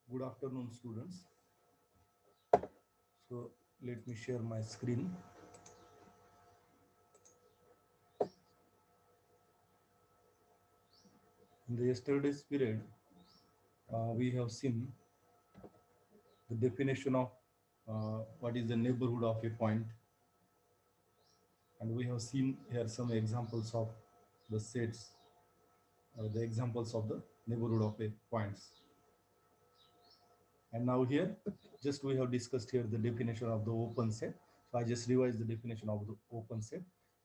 Good afternoon, students. So let me share my screen. In the yesterday's period, we have seen the definition of what is the neighborhood of a point, and we have seen here some examples of the sets, the examples of the neighborhood of a points. And now here, just we have discussed here the definition of the open set. So I just revised the definition of the open set.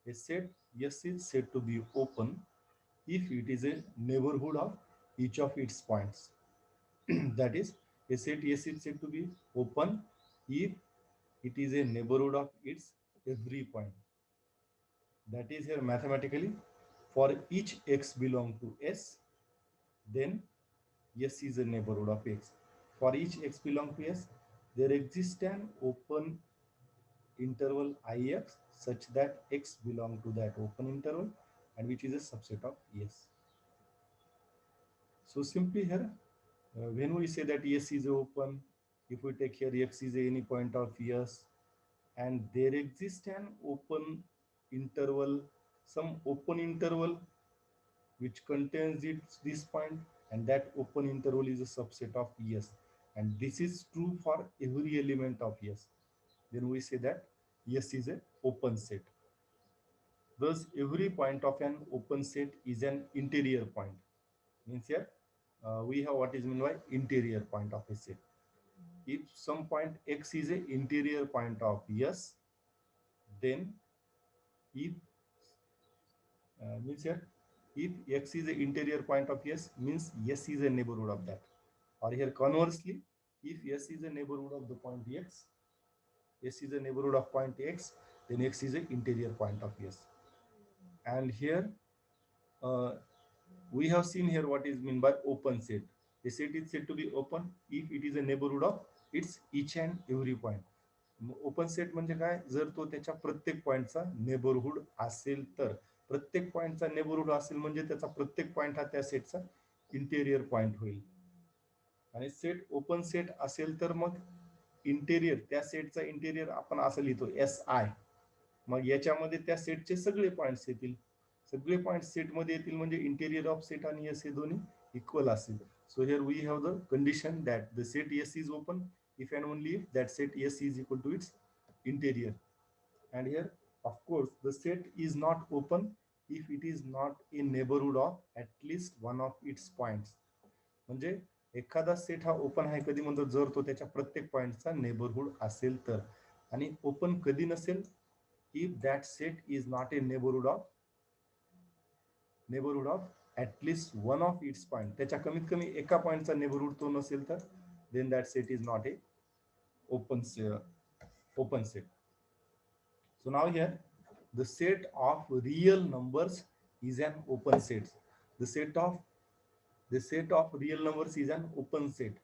A set yes is said to be open if it is a neighborhood of each of its points. That is, a set yes is said to be open if it is a neighborhood of its every point. That is here mathematically, for each x belong to S, then S is a neighborhood of X. For each x belong to S, there exists an open interval Ix such that x belong to that open interval and which is a subset of S. So simply here, when we say that S is open, if we take here x is any point of S, and there exists an open interval, some open interval which contains this point, and that open interval is a subset of S, and this is true for every element of S, then we say that S is a open set. Thus every point of an open set is an interior point. Means here we have what is meant by interior point of a set. If some point x is a interior point of S, then if means here if x is a interior point of S, means S is a neighborhood of that. Or here conversely, if S is a neighborhood of the point X, S is a neighborhood of point X, then X is a interior point of S. And here uh, we have seen here what is meant by open set. A set is said to be open if it is a neighborhood of its each and every point. Open set म्हणजे काय, जर तो त्याच्या प्रत्येक पॉइंटचा neighbourhood असेल तर. प्रत्येक पॉइंटचा neighbourhood असेल म्हणजे त्याचा प्रत्येक पॉइंट हा त्या सेटचा इंटेरियर पॉइंट होईल. आणि सेट ओपन सेट असेल तर मग इंटेरियर, त्या सेटचा इंटेरियर आपण असं लिहितो SI. मग याच्यामध्ये त्या सेटचे सगळे पॉइंट्स येतील. सगळे पॉइंट सेटमध्ये येतील म्हणजे इंटेरियर ऑफ सेट आणि एस हे दोन्ही इक्वल असतील. So here we have the condition that the set S is open if and only if that set S is equal to its interior. And here, of course, the set is not open if it is not a neighborhood of at least one of its points. म्हणजे एखादा set हा open आहे कधी म्हणतो, जर तो त्याच्या प्रत्येक पॉइंटचा नेबरहुड असेल तर. आणि ओपन कधी नसेल, if that set is not a neighbourhood of at least one of its point. त्याच्या कमीत कमी एका पॉइंटचा नेबरहुड तो नसेल तर then that set is not a open set. So now here the set of real numbers is an open set. The set of real numbers is an open set.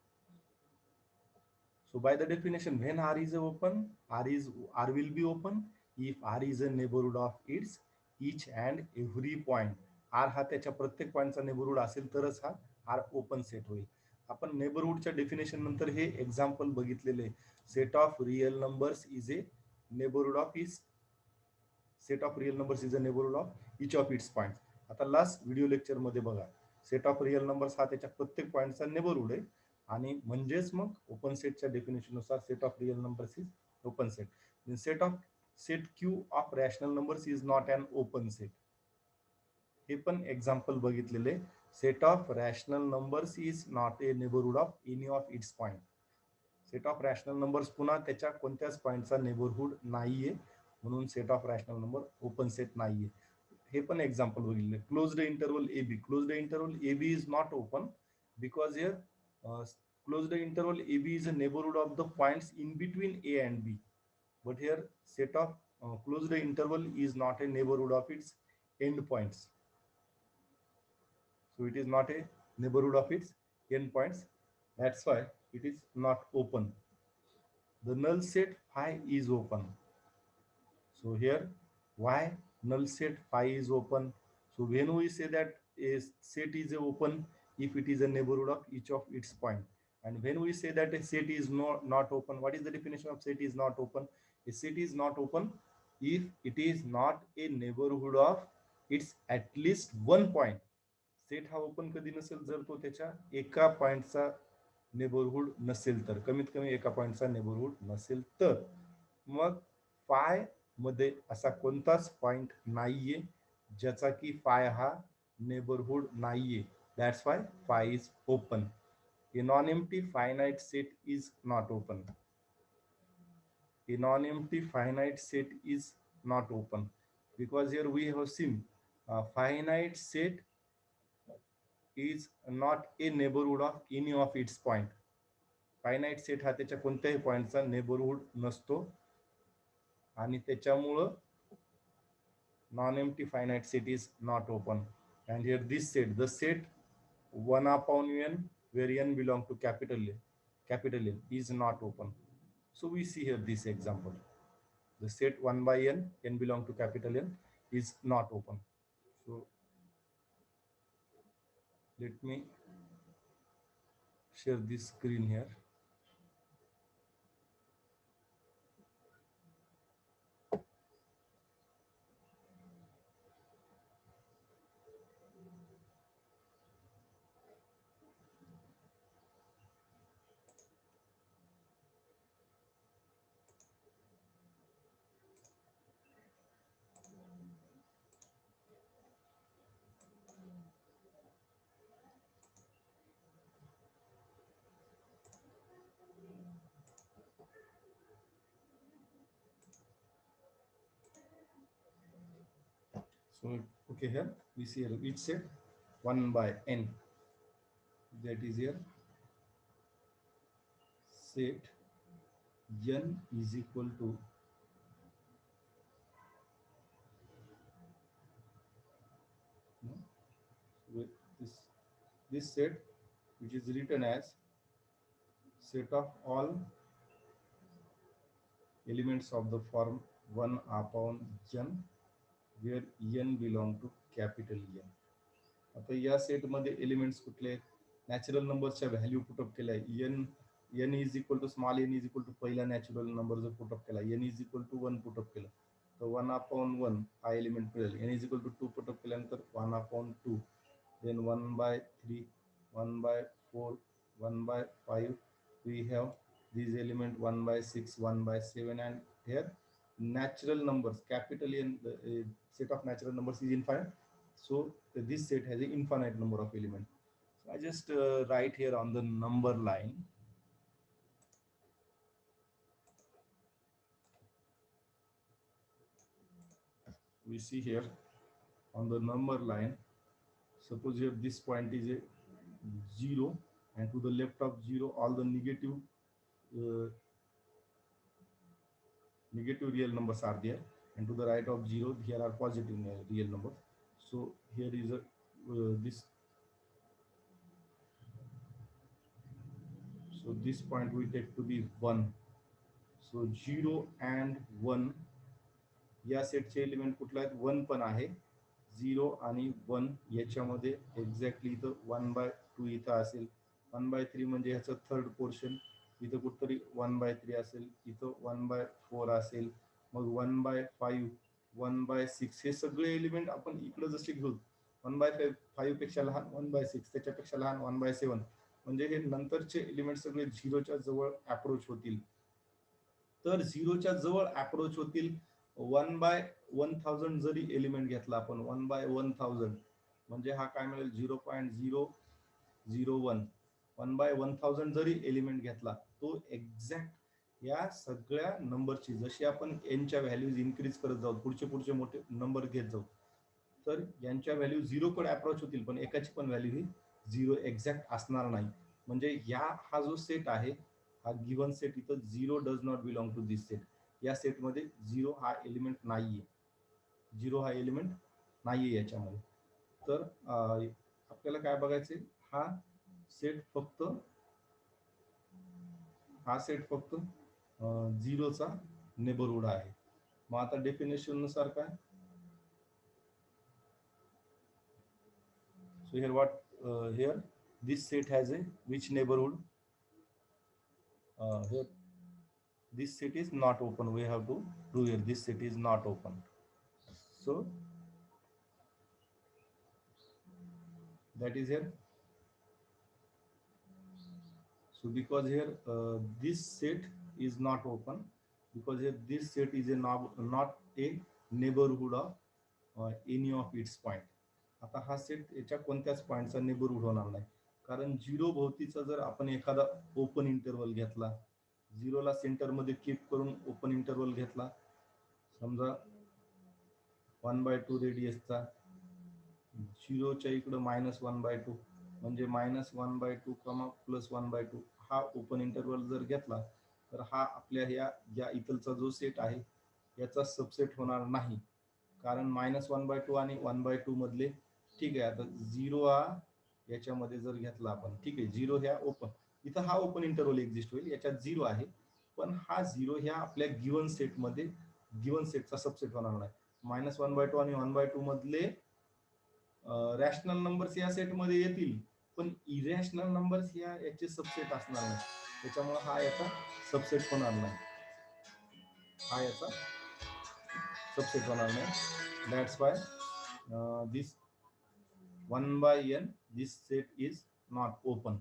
So by the definition, when R is open, R will be open if R is a neighborhood of its each and every point. R हा त्याच्या प्रत्येक पॉइंटचा neighbourhood असेल तरच हा R open set होईल. आपण नेबरहुडच्या definition नंतर हे एक्झाम्पल बघितलेले. Set of real numbers is a neighbourhood of is set of real numbers is a neighbourhood of each of its point. आता लास्ट व्हिडिओ लेक्चर मध्ये बघा, सेट ऑफ रियल नंबर्स हा त्याच्या प्रत्येक पॉइंटचा नेबरहुड आहे, आणि म्हणजेच मग ओपन सेटच्या डेफिनेशन नुसार set of real numbers is open set. Set Q of rational numbers is not an open set. हे पण एक्झाम्पल बघितलेले. Set of rational numbers is not a neighbourhood of any of its point. Set of rational numbers पुन्हा त्याच्या कोणत्याच पॉइंटचा neighbourhood नाहीये, म्हणून set of rational number open set नाहीये. हे पण एक्झाम्पल बघितले. Closed interval A B is not open because here closed interval AB is a neighborhood of the points in between A and B. But here set of closed interval is not a neighborhood of its end points. So it is not a neighborhood of its end points. That's why it is not open. The null set phi is open. So here why null set phi is open? So when we say that a set is open if it is a neighborhood of each of its point, And when we say that a set is not open, what is the definition of set is not open? A set is not open if it is not a neighborhood of its at least one point. Set हा open कधी नसेल जर तो त्याच्या एका पॉइंटचा neighbourhood नसेल तर, कमीत कमी एका पॉइंटचा नेबरहूड नसेल तर. मग फाय मध्ये असा कोणताच पॉइंट नाहीये ज्याचा की फाय हा नेबरहूड नाहीये. That's why five is open. A non-empty finite set is not open. A non-empty finite set is not open because here we have seen a finite set is not a neighborhood of any of its point. Finite set हा त्याच्या कोणत्याही पॉइंटचा neighbourhood नसतो आणि त्याच्यामुळं non-empty finite set is not open. And here this set, the set 1 upon n where n belong to capital N is not open. So we see here this example. The set 1 by n belong to capital N is not open. So let me share this screen here. So okay, here we see here each set 1 by n, that is here set n is equal to with this set which is written as set of all elements of the form 1 upon n where n belong to capital N. आता या set मध्ये elements कुठले आहेत? Natural नंबरच्या value put up केल्या आहे. N is equal to small N is equal to पहिला natural number जर पुटअप केला, N is equal to 1 put up केलं तर 1 अपॉन 1 हा एलिमेंट मिळेल. N is equal to 2 put up केल्यानंतर 1 upon 2, then 1 by 3, 1 by 4, 1 by 5. We have these element 1 by 6, 1 by 7, and here natural numbers capital N, the set of natural numbers is infinite. So this set has an infinite number of elements. So I just write here on the number line. We see here on the number line, suppose here this point is a 0, and to the left of 0 all the negative real numbers are there, and to the right of 0 here are positive real numbers. So here is a this. So this point we take to be 1. So 0 and 1 या सेटचे element कुठला आहेत? 1 पण आहे. 0 आणि 1 याच्यामध्ये exactly इथं 1/2 इथं असेल. 1/3 म्हणजे ह्याचं थर्ड पोर्शन, इथं कुठतरी 1/3 असेल, इथं 1/4 असेल, मग 1/5, 1/6 हे सगळे एलिमेंट आपण इकडे जसे घेऊ 1/5 पेक्षा लहान, 1/6 त्याच्यापेक्षा लहान, 1/7, म्हणजे हे नंतरचे एलिमेंट सगळे 0च्या जवळ अप्रोच होतील. तर 0च्या जवळ अप्रोच होतील. 1/1000 जरी एलिमेंट घेतला आपण, 1/1000 म्हणजे हा काय मिळेल? 0.001. 1/1000 जरी एलिमेंट घेतला तो एक्झॅक्ट या सगळ्या नंबरची, जशी आपण एनच्या व्हॅल्यूज इन्क्रीज करत जाऊ, पुढचे मोठे नंबर घेत जाऊ, तर यांच्या व्हॅल्यू 0 कडे अप्रोच होतील, पण एकाची पण व्हॅल्यू ही 0 एक्झॅक्ट असणार नाही. म्हणजे हा जो सेट आहे, हा गिवन सेट, इथं 0 does not belong to this set. या सेटमध्ये 0 हा एलिमेंट नाहीये. 0 हा एलिमेंट नाहीये याच्यामध्ये. तर आपल्याला काय बघायचे? हा सेट फक्त 0चा नेबरहूड आहे. मग आता डेफिनेशन नुसार काय? So here what here this set has a which neighborhood? here this set is not open. We have to prove here this set is not open. So that is here. So because here this set is not open, because here this set is not a neighborhood of any of its point. आता हा set याच्या कोणत्याच पॉइंटचा neighbourhood होणार नाही, कारण zero भोवतीचा जर आपण एखादा ओपन इंटरवल घेतला, झिरोला सेंटर मध्ये कीप करून ओपन इंटरवल घेतला, समजा 1/2 रेडियसचा, झिरोच्या इकडं -1/2 म्हणजे -1/2 +1/2 हा ओपन इंटरवल जर घेतला तर हा आपल्या या इथलचा जो सेट आहे याचा सबसेट होणार नाही, कारण -1/2 आणि 1/2 मधले, ठीक आहे. आता 0 हा याच्यामध्ये जर घेतला आपण, ठीक आहे, 0 ह्या ओपन, इथं हा ओपन इंटरवल एक्झिस्ट होईल, याच्यात 0 आहे, पण हा 0 ह्या आपल्या गिवन सेटमध्ये गिवन सेटचा सबसेट होणार नाही. -1/2 आणि 1/2 मधले रॅशनल नंबर्स या सेटमध्ये येतील, पण इरॅशनल नंबर्स याचे सबसेट असणार नाही, त्याच्यामुळे हा याचा सबसेट होणार नाही, हा याचा सबसेट होणार नाही. That's why this 1/n, this set is not open.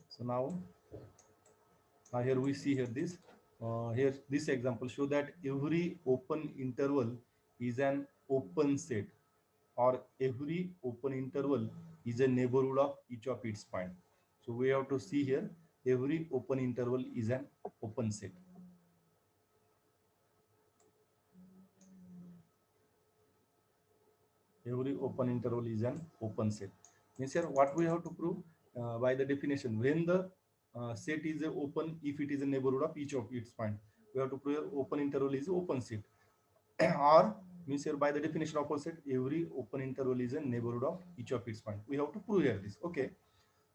So now here we see here this here this example show that every open interval is an open set, or every open interval is a neighborhood of each of its point. So we have to see here every open interval is an open set. Every open interval is an open set. Means here what we have to prove by the definition, when the set is open if it is a neighborhood of each of its point, we have to prove open interval is open set. Or means here by the definition of a set, every open interval is a neighborhood of each of its point. We have to prove here this. Okay,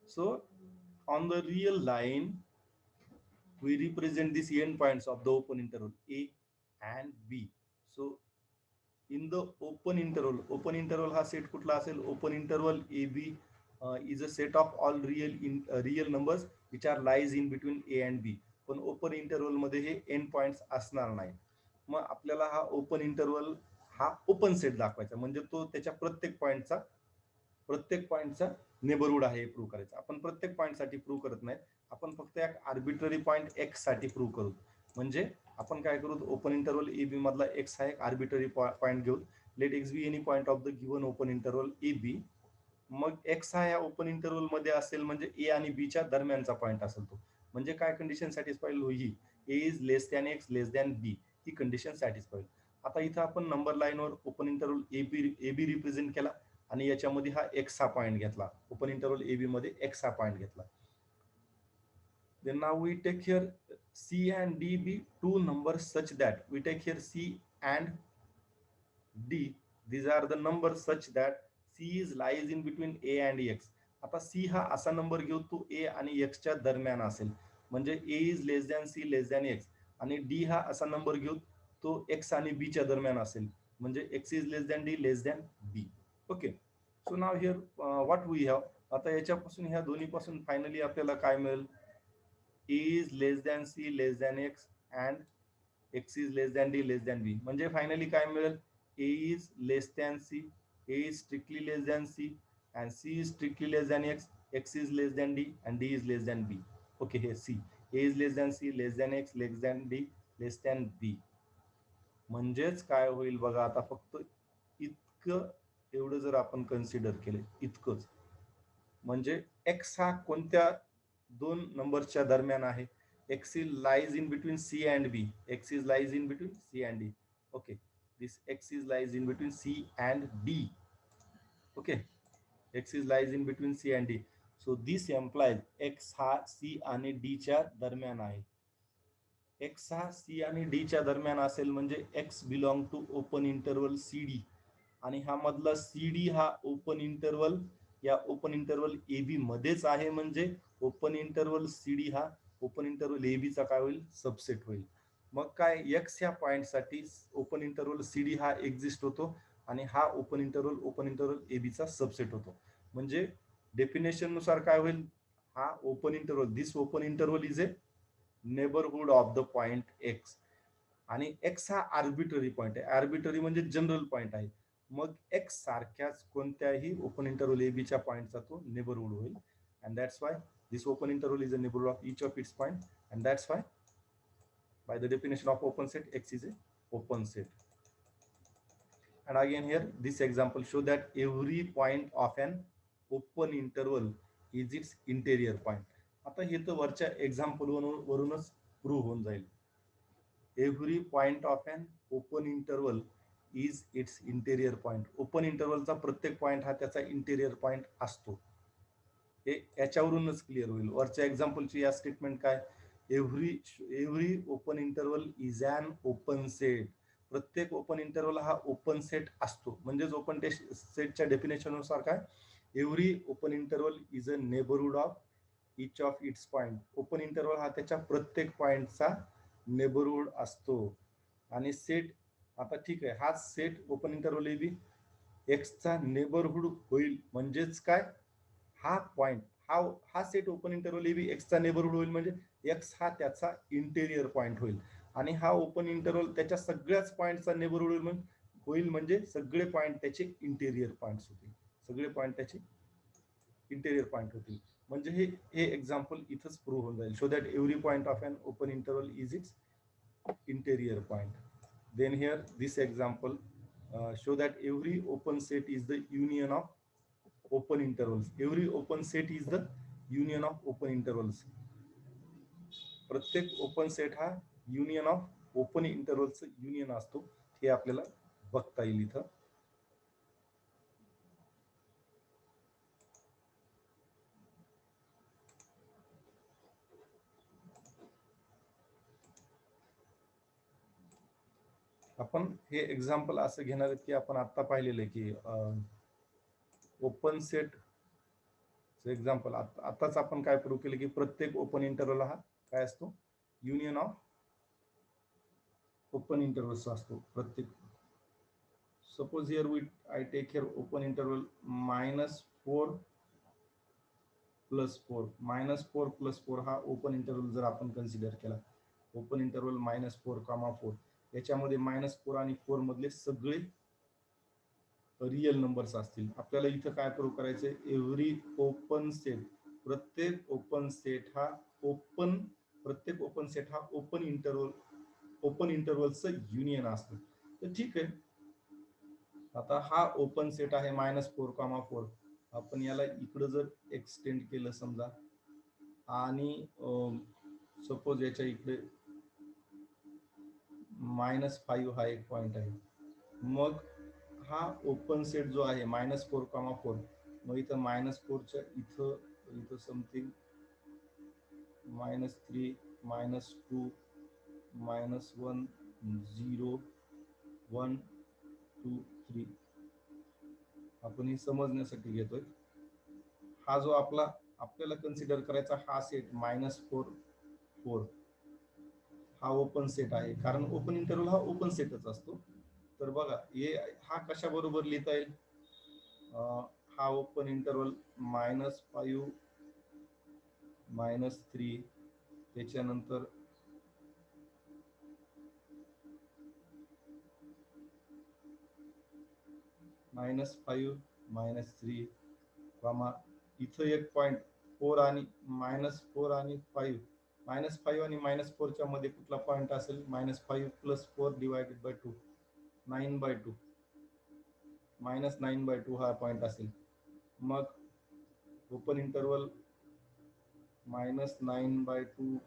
so on the real line we represent these end points of the open interval A and B. So in the open interval हा set कुठला असेल, open interval A B is a set of all real numbers which are lies in between A and B. पण open interval मध्ये हे end points असणार नाही. मग आपल्याला हा ओपन इंटरवल हा ओपन सेट दाखवायचा, म्हणजे तो त्याच्या प्रत्येक पॉइंटचा नेबरहूड आहे हे प्रूव्ह करायचं. आपण प्रत्येक पॉइंट साठी प्रूव्ह करत नाही, आपण फक्त एक आर्बिट्ररी पॉइंट एक्स साठी प्रूव्ह करू. म्हणजे आपण काय करू, ओपन इंटरवल ए बी मधला एक्स हा एक आर्बिट्ररी पॉइंट घेऊ, let X be any point of the given open interval A B. मग एक्स हा या ओपन इंटरवल मध्ये असेल म्हणजे ए आणि बी च्या दरम्यानचा पॉइंट असेल तो, म्हणजे काय कंडिशन सॅटिस्फाईड होईल, A is less than X less than B, ही कंडिशन सॅटिस्फाईड. आता इथं आपण नंबर लाईनवर open interval A B represent केला आणि याच्यामध्ये हा एक्स हा पॉइंट घेतला, ओपन इंटरवल ए बी मध्ये एक्स हा पॉइंट घेतला. Then now we take here C and D be two numbers such that we take here C and D. These are the numbers such that C is lies in between A and X. आता C हा असा number घेऊ तो A आणि X च्या दरम्यान असेल, म्हणजे A is less than C less than X. आणि D हा असा नंबर घेऊ तो X आणि B च्या दरम्यान असेल, म्हणजे X is less than D less than B. Okay, so now here what we have. आता याच्यापासून ह्या दोन्ही पासून फायनली आपल्याला काय मिळेल, A is less than C less than X and X is less than D less than B. म्हणजे finally काय मिळेल, A is less than C, A is strictly less than C and C is strictly less than X, X is less than D and D is less than B. Okay, here C, A is less than C less than X less than D less than B. म्हणजेच काय होईल बघा, आता फक्त इतकं एवढं जर आपण कन्सिडर केले, इतकंच, म्हणजे X हा कोणत्या दोन नंबरच्या दरम्यान आहे, X is lies in between C and B, X is lies in between C and D. Okay, this X is lies in between C and D. Okay, X is lies in between C and D. So this implies X हा C आणि D च्या दरम्यान आहे. X हा C आणि D च्या दरम्यान असेल म्हणजे X belong to open interval CD, आणि हा मधला CD हा ओपन इंटरवल या ओपन इंटरवल ए बी मध्येच आहे, म्हणजे ओपन इंटरवल CD हा ओपन इंटरवल ए बी चा काय होईल, सबसेट होईल. मग काय एक्स ह्या पॉईंटसाठी ओपन इंटरवल सी डी हा एक्झिस्ट होतो आणि हा ओपन इंटरवल ए बीचा सबसेट होतो. म्हणजे डेफिनेशन नुसार काय होईल, हा open interval, this open interval is a neighbourhood of the point x. आणि एक्स हा आर्बिटरी पॉइंट आहे. आर्बिटरी म्हणजे जनरल पॉइंट आहे. मग एक्स सारख्याच कोणत्याही ओपन इंटरवल ए बीच्या पॉइंटचा तो नेबरहुड होईल. And that's why this open interval is a neighbourhood of each of its point. And that's why by the definition of open set, X is a open set. And again here, this example show that every point of an open interval is its interior point. आता हे तर वरच्या example वरूनच prove होऊन जाईल. Every point of an open interval is its interior point. Open इंटरवलचा प्रत्येक point हा त्याचा इंटेरियर पॉइंट असतो. हे याच्यावरूनच क्लिअर होईल. वरच्या एक्झाम्पलची या स्टेटमेंट काय, every open interval is an open set. प्रत्येक ओपन इंटरवल हा ओपन सेट असतो. म्हणजेच ओपन सेटच्या डेफिनेशन नुसार काय, every open interval is a neighbourhood of each of its point. Open interval हा त्याच्या प्रत्येक पॉइंटचा नेबरहुड असतो. आणि सेट, आता ठीक आहे, हा set open interval A B एक्सचा नेबरहुड होईल. म्हणजेच काय, हा पॉइंट हा set open interval A B एक्सचा नेबरहुड होईल. म्हणजे एक्स हा त्याचा इंटेरियर पॉइंट होईल. आणि हा ओपन इंटरवल त्याच्या सगळ्याच पॉइंटचा नेबरहुड होईल. म्हणजे सगळे पॉइंट त्याचे इंटेरियर पॉइंट्स होतील. सगळे पॉइंट त्याचे इंटेरियर पॉइंट होतील. म्हणजे हे एक्झाम्पल इथंच प्रूव्ह होऊन जाईल. So that every point of an open interval is it's interior point. Then here this example show that every open set is the union of open intervals. Every open set is the union of open intervals. प्रत्येक open set हा union of open इंटरवलचं union असतो. हे आपल्याला बघता येईल इथं. आपण हे एक्झाम्पल असं घेणार आहेत की आपण आता पाहिलेलं आहे की ओपन सेट एक्झाम्पल आताच आपण काय प्रूव्ह केलं की प्रत्येक ओपन इंटरवल हा काय असतो, युनियन ऑफ ओपन इंटरवल्स असतो प्रत्येक. Suppose here I take here open interval -4 + 4. -4 + 4 हा ओपन इंटरवल जर आपण कन्सिडर केला, ओपन इंटरवल -4, 4, याच्यामध्ये -4 आणि 4 मधले सगळे रियल नंबर्स असतील. आपल्याला इथं काय प्रूव्ह करायचंय, एव्हरी ओपन सेट, प्रत्येक ओपन सेट हा ओपन इंटरवलचं युनियन असतं. तर ठीक आहे, आता हा ओपन सेट आहे -4, 4. आपण याला इकडं जर एक्सटेंड केलं समजा, आणि सपोज याच्या इकडे -5 हा एक पॉइंट आहे. मग हा ओपन सेट जो आहे -4, 4, मग इथं -4च्या इथं समथिंग -3, -2, -1, 0, 1, 2, 3. आपण हे समजण्यासाठी घेतोय. हा जो आपल्याला कन्सिडर करायचा हा सेट -4, 4 हा ओपन सेट आहे. कारण ओपन इंटरवल हा ओपन सेटच असतो. तर बघा, हा कशा बरोबर लिहिता येईल, हा ओपन इंटरवल -5, -3, त्याच्यानंतर -5, -3, इथं एक पॉइंट 4 आणि -4 आणि 5, -5 आणि -4च्या मध्ये कुठला पॉइंट असेल, -5 + 4 डिवायडेड बाय 2, 9/2, -9/2 हा पॉइंट असेल. मग ओपन इंटरवल -9/2,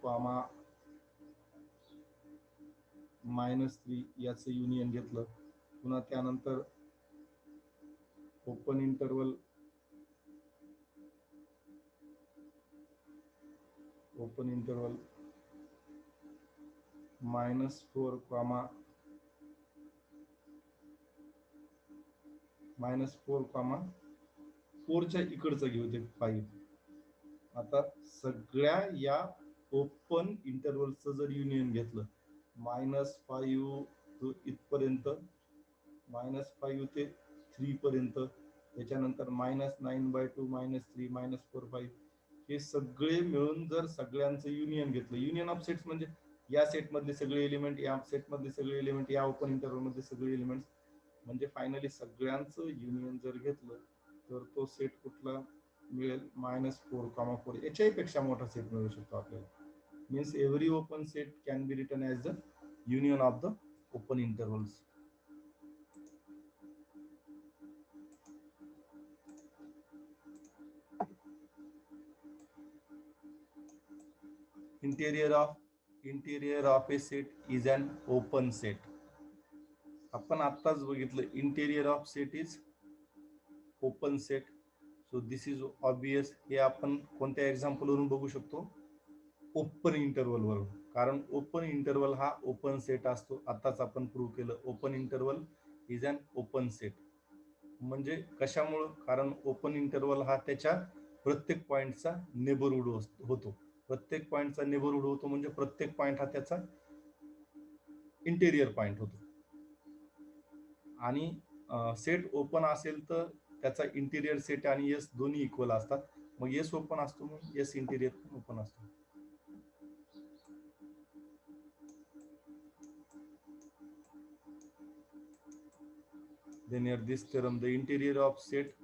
-3 याचं युनियन घेतलं. पुन्हा त्यानंतर ओपन इंटरवल -4, -4च्या इकडचं घेऊ ते 5. आता सगळ्या या ओपन इंटरवलचं जर युनियन घेतलं, -5 इथपर्यंत, -5 ते 3 पर्यंत, त्याच्यानंतर -9/2, -3, -4/5, हे सगळे मिळून जर सगळ्यांचं युनियन घेतलं, युनियन ऑफ सेट्स म्हणजे या सेट मधले सगळे एलिमेंट, या सेट मधले सगळे एलिमेंट, या ओपन इंटरव्हल मधले सगळे एलिमेंट, म्हणजे फायनली सगळ्यांचं युनियन जर घेतलं तर तो सेट कुठला मिळेल? -4, 4. याच्याही पेक्षा मोठा सेट मिळू शकतो आपल्याला. Means every open set can be written as the union of the open intervals. Interior of a set is an open set. आपण आत्ताच बघितलं, interior of set is open set. So this is obvious. हे आपण कोणत्या example वरून बघू शकतो? Open interval वरून. कारण ओपन इंटरवल हा ओपन सेट असतो. आताच आपण प्रूव्ह केलं, open interval is an open set. म्हणजे कशामुळं? कारण ओपन इंटरवल हा त्याच्या प्रत्येक पॉइंटचा नेबरहुड होतो. प्रत्येक पॉइंटचा नेबरहुड होतो म्हणजे प्रत्येक पॉइंट हा त्याचा इंटेरियर पॉइंट होतो. आणि सेट ओपन असेल तर त्याचा इंटेरियर सेट आणि एस दोन्ही इक्वल असतात. मग एस ओपन असतो, मग एस इंटेरियर पण ओपन असतो. Then here this theorem, the interior of set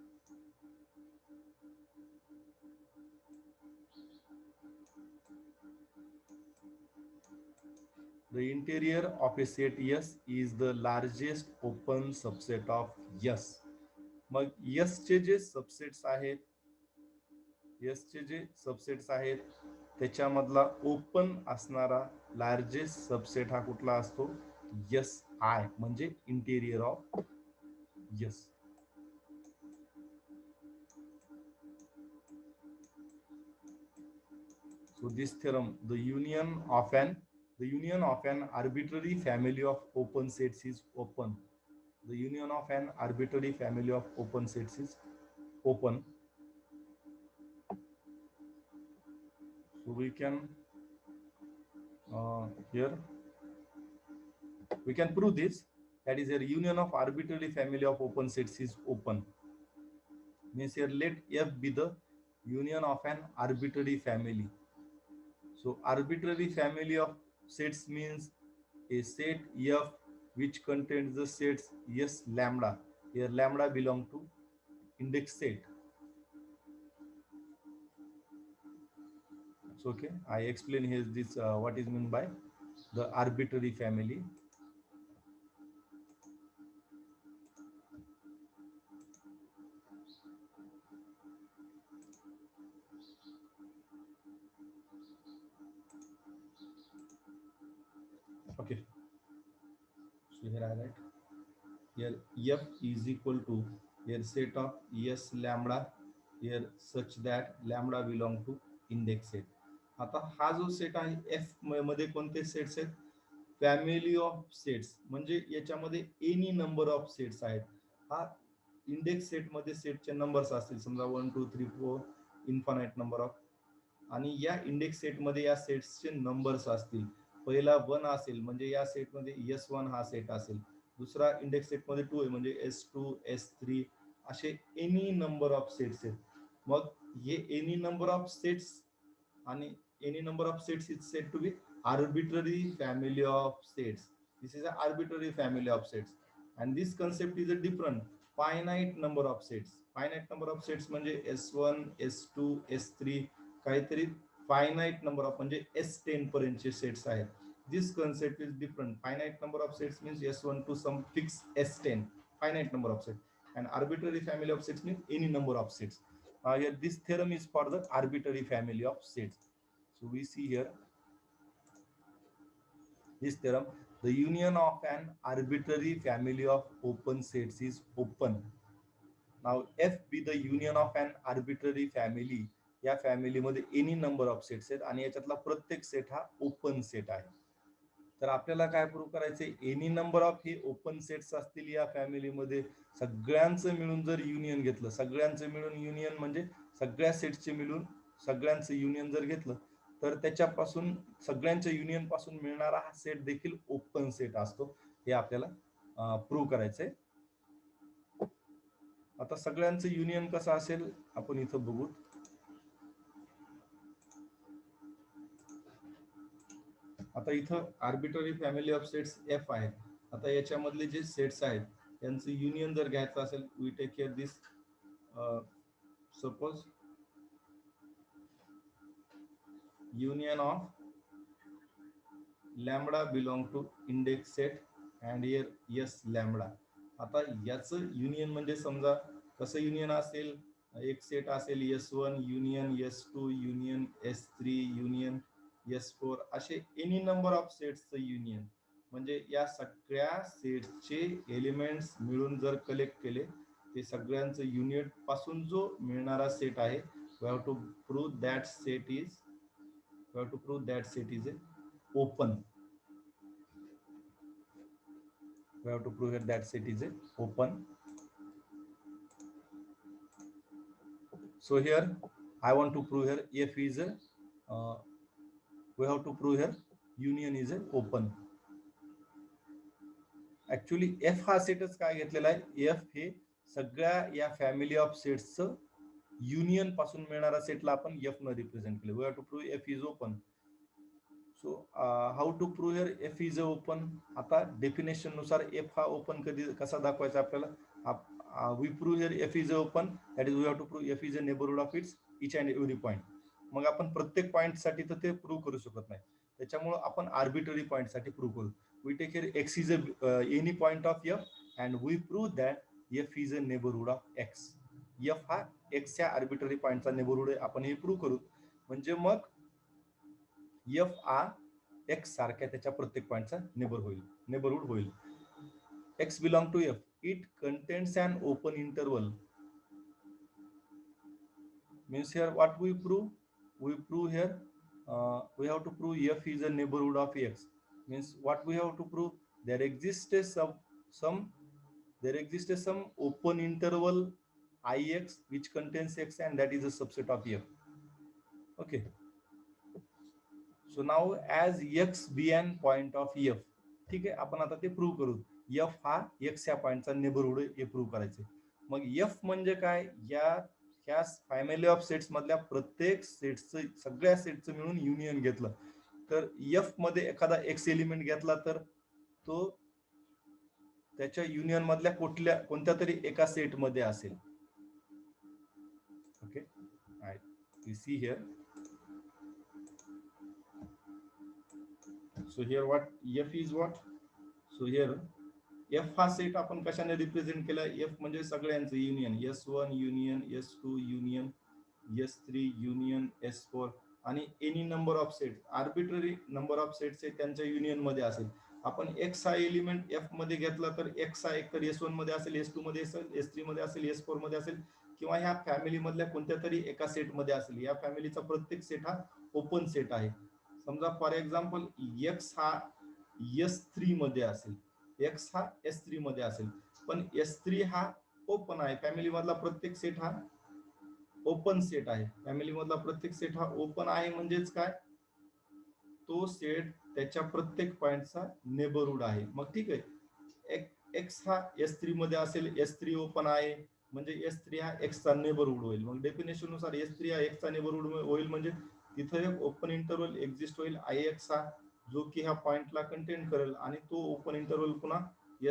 S is the largest open subset of S. मग S चे जे सबसेट्स आहेत, त्याच्यामधला ओपन असणारा लार्जेस्ट सबसेट हा कुठला असतो? एस आय, म्हणजे interior of S. So this theorem, the union of an arbitrary family of open sets is open. The union of an arbitrary family of open sets is open. So we can here we can prove this, that is a union of arbitrary family of open sets is open. Means here let F be the union of an arbitrary family. So arbitrary family of sets means a set F which contains the sets S lambda. Here lambda belong to index set. So okay, I explain here this what is meant by the arbitrary family. Okay, so here I write, here F is equal to here set of S lambda here such that lambda belong to index set. आता हा जो set आहे F मध्ये कोणते sets आहेत? Family of sets, म्हणजे याच्यामध्ये any number of sets आहेत. हा इंडेक्स सेट मध्ये सेटचे नंबर्स असतील, समजा 1 2 3 4 इन्फानाइट नंबर ऑफ, आणि या इंडेक्स सेट मध्ये या सेट्सचे नंबर्स असतील. पहिला 1 असेल म्हणजे या सेट मध्ये S1 हा सेट असेल, दुसरा इंडेक्स सेट मध्ये 2 आहे म्हणजे S2 S3 असे एनी नंबर ऑफ सेट्स आहेत. मग हे एनी नंबर ऑफ सेट्स आणि any number of sets is said to be arbitrary family of sets. This is an arbitrary family of sets, and this concept is a different finite number of sets. Finite number of sets म्हणजे S1 S2 S3 काहीतरी finite number of म्हणजे S10 पर्यंतचे sets आहेत. This concept is different. Finite number of sets means S1 to some fixed S10, finite number of sets, and arbitrary family of sets means any number of sets. Here this theorem is for the arbitrary family of sets. So we see here this theorem, the union of an arbitrary family of open sets is open. Now F be the union of an arbitrary family. या family मध्ये any number of sets आहेत आणि याच्यातला प्रत्येक set हा open set आहे. तर आपल्याला काय प्रूव्ह करायचंय? एनी नंबर ऑफ हे ओपन सेट्स असतील या फॅमिलीमध्ये, सगळ्यांचं मिळून जर युनियन घेतलं, सगळ्यांचं मिळून युनियन म्हणजे सगळ्या सेट्सचे मिळून सगळ्यांचं युनियन जर घेतलं तर त्याच्यापासून सगळ्यांच्या युनियन पासून मिळणारा हा सेट देखील ओपन सेट असतो, हे आपल्याला प्रूव्ह करायचंय. आता सगळ्यांचं युनियन कसं असेल आपण इथं बघू. आता इथं arbitrary family of sets F आहेत. आता याच्यामधले जे सेट्स आहेत त्यांचं युनियन जर घ्यायचं असेल, we take care this. Suppose union of lambda belong to index set and here yes lambda. आता याचं युनियन म्हणजे समजा कसं युनियन असेल, एक सेट असेल S1 union S2 union S3 union S4 असे एनी नंबर ऑफ सेट्सचं युनियन. म्हणजे या सगळ्या सेट्सचे एलिमेंट्स मिळून जर कलेक्ट केले ते सगळ्यांचं युनिट पासून जो मिळणारा सेट आहे, we have to prove that set is open. We have to prove here that set is open. So here I want to prove here F is we have to prove here union is open. Actually F हा सेटच काय घेतलेला आहे, F हे सगळ्या या family of सेट्सचं union पासून मिळणारा सेटला आपण F न रिप्रेझेंट केले. We have to prove F is open. So how to prove here F is open. आता डेफिनेशन नुसार F हा ओपन कसा दाखवायचा आपल्याला. We prove here F is open, that is we have to prove F is a neighborhood of its each and every point. मग आपण प्रत्येक point साठी तर ते प्रूव्ह करू शकत नाही, त्याच्यामुळे आपण आर्बिट्ररी पॉइंट साठी प्रूव्ह करू. We take here X is any point of F and we prove that F is a neighborhood of X. F हा X च्या आर्बिट्ररी पॉइंटचा नेबरहूड आहे, आपण हे प्रूव्ह करू. म्हणजे मग F हा X सारख्या त्याच्या प्रत्येक पॉइंटचा नेबरहूड होईल. X belong to F. It contains an open interval. Means here what we prove? We prove here we have to prove F is a neighborhood of X. Means what we have to prove? There exists some open interval Ix which contains X and that is a subset of F. Okay. So now as X be an point of F. ठीक आहे, आपण आता ते prove करू. F हा X या पॉइंटचा neighbourhood हे prove करायचे. मग F म्हणजे काय, या फॅमिली ऑफ सेट्स मधल्या प्रत्येक सेट्सचं सगळ्या सेट्सचं मिळून युनियन घेतलं तर F मध्ये एखादा X एलिमेंट घेतला तर तो त्याच्या युनियन मधल्या कोणत्या तरी एका सेट मध्ये असेल. Okay, we see here. So here what F is what? So here F हा सेट आपण कशाने रिप्रेझेंट केला? F म्हणजे सगळ्यांचं union, S1 union S2 union S3 union S4 आणि any number of sets, arbitrary number of sets आहे त्यांच्या union मध्ये असेल. आपण X हा एलिमेंट F मध्ये घेतला तर X हा एकतर S1 मध्ये असेल, S2 मध्ये असेल, S3 मध्ये असेल, S4 मध्ये असेल किंवा ह्या फॅमिली मधल्या कोणत्या तरी एका सेट मध्ये असेल. या फॅमिलीचा प्रत्येक सेट हा ओपन सेट आहे. समजा फॉर एक्झाम्पल X हा S3 मध्ये असेल, X हा S3 मध्ये असेल, पण S3 हा ओपन आहे. फॅमिली मधला प्रत्येक सेट हा ओपन सेट आहे. फॅमिली मधला प्रत्येक सेट हा ओपन आहे म्हणजेच काय, तो सेट त्याच्या प्रत्येक पॉइंटचा नेबरहूड आहे. मग ठीक आहे, X हा S3 मध्ये असेल, S3 ओपन आहे म्हणजे S3 हा X चा नेबरहूड होईल. मग डेफिनेशन नुसार S3 हा X चा नेबरहूड होईल म्हणजे तिथे एक ओपन इंटरवल एक्झिस्ट होईल Ix हा, जो की ह्या पॉइंटला कंटेन करेल आणि तो ओपन इंटरवल पुन्हा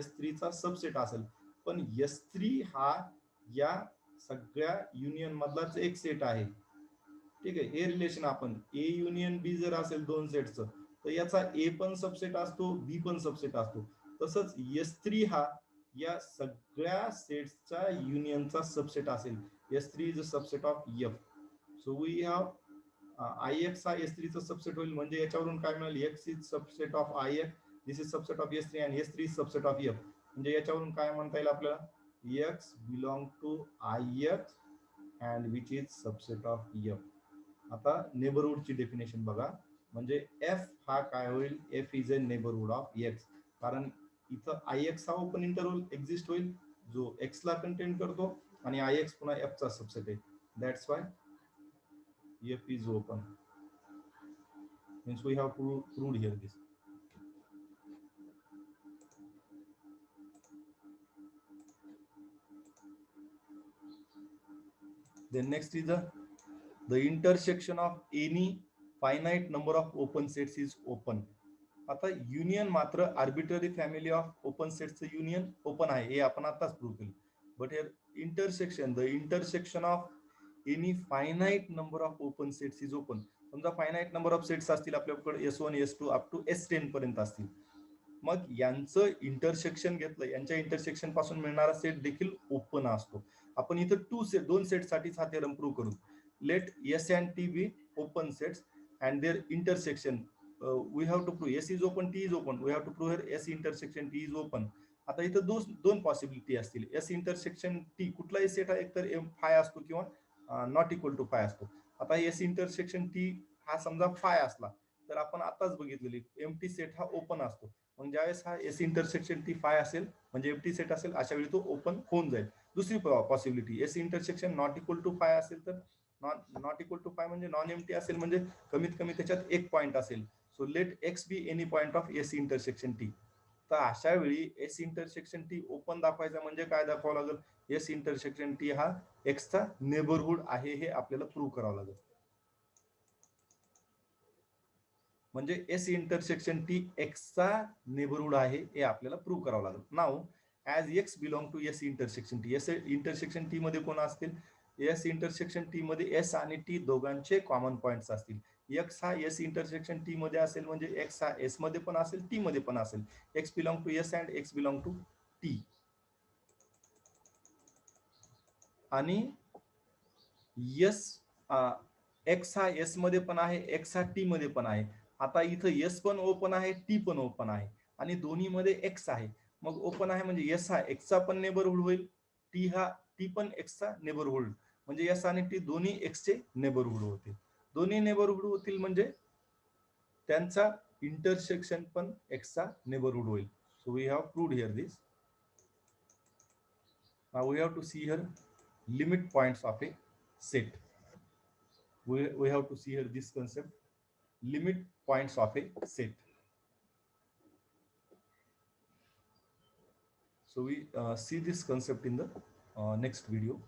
S3 चा सबसेट असेल. पण S3 हा या सगळ्या युनियन मधलाच एक सेट आहे. ठीक आहे, हे रिलेशन आपण A युनियन B जर असेल दोन सेटचं तर याचा A पण सबसेट असतो, B पण सबसेट असतो. तसंच S3 हा या सगळ्या सेट्सचा युनियनचा सबसेट असेल. S3 is a subset of F. So we have Ix हा S3 चा सबसेट होईल म्हणजे याच्यावरून काय मिळेल, X is subset of Ix, this is subset of S3 आणि S3 is subset of F. म्हणजे याच्यावरून काय म्हणता येईल आपल्याला, X belong to Ix and which is subset of F. आता नेबरहूडची डेफिनेशन बघा, म्हणजे F हा काय होईल, F is a neighbourhood of X. कारण इथं Ix हा ओपन इंटरवल एक्झिस्ट होईल जो X ला कंटेन करतो आणि Ix पुन्हा F चा सबसेट आहे. That's why F is open. Means we have proved here this. Then next is the intersection of any finite number of open sets is open. आता union मात्र arbitrary family of open सेट्सचं union open आहे हे आपण आताच prove केलं. But here intersection, the intersection of any finite number of open sets is open. समजा finite number of sets असतील आपल्याकडे S1 S2 up to S10 पर्यंत असतील. मग यांचं इंटरसेक्शन घेतलं, यांच्या इंटरसेक्शन पासून मिळणारा सेट देखील ओपन असतो. आपण इथं दोन सेटसाठीच हा थेरम प्रूव्ह करू. Let S and T be open sets and their intersection we have to prove S is open, T is open. We have to prove here S intersection T is open. आता इथं दोन possibility असतील. S intersection T कुठलाही set हा एकतर five असतो किंवा not equal to five असतो. आता S इंटरसेक्शन T हा समजा फाय असला तर आपण आताच बघितलेली एम्प्टी सेट हा ओपन असतो. मग ज्यावेळेस हा S इंटरसेक्शन T फाय असेल म्हणजे एम्प्टी सेट असेल अशा वेळी तो ओपन होऊन जाईल. दुसरी possibility S intersection not equal to phi असेल तर नॉट इक्वल टू फाय म्हणजे नॉन एम्प्टी असेल म्हणजे कमीत कमी त्याच्यात एक पॉईंट असेल. So let X be any point of S intersection T. तर अशा वेळी S इंटरसेक्शन T ओपन दाखवायचा म्हणजे काय दाखवावं लागेल? S इंटरसेक्शन T हा एक्सचा नेबरहुड आहे हे आपल्याला प्रूव्ह करावं लागेल. म्हणजे S इंटरसेक्शन T एक्सचा नेबरहुड आहे हे आपल्याला प्रूव्ह करावं लागेल. Now as X belong to S intersection T. S intersection T मध्ये कोण असतील? S इंटरसेक्शन T मध्ये S आणि T दोघांचे कॉमन पॉइंट्स असतील. एक्स हा S इंटरसेक्शन T मध्ये असेल म्हणजे एक्स हा S मध्ये पण असेल, T मध्ये पण असेल. X belong to S and X belong to T. आणि S एक्स हा S मध्ये पण आहे, एक्स हा T मध्ये पण आहे. आता इथं S पण ओपन आहे, T पण ओपन आहे आणि दोन्ही मध्ये एक्स आहे. मग ओपन आहे म्हणजे S हा एक्सचा पण नेबरहुड होईल, T पण एक्सचा नेबरहुड. म्हणजे S आणि T दोन्ही एक्सचे नेबरहुड होतील. दोन्ही नेबरहुड होतील म्हणजे त्यांचा इंटरसेक्शन पण एक्सचा नेबरहुड होईल. So we have proved here this. Now we have to see here limit points of a set. We have to see here this concept, limit points of a set. So we see this concept in the next video.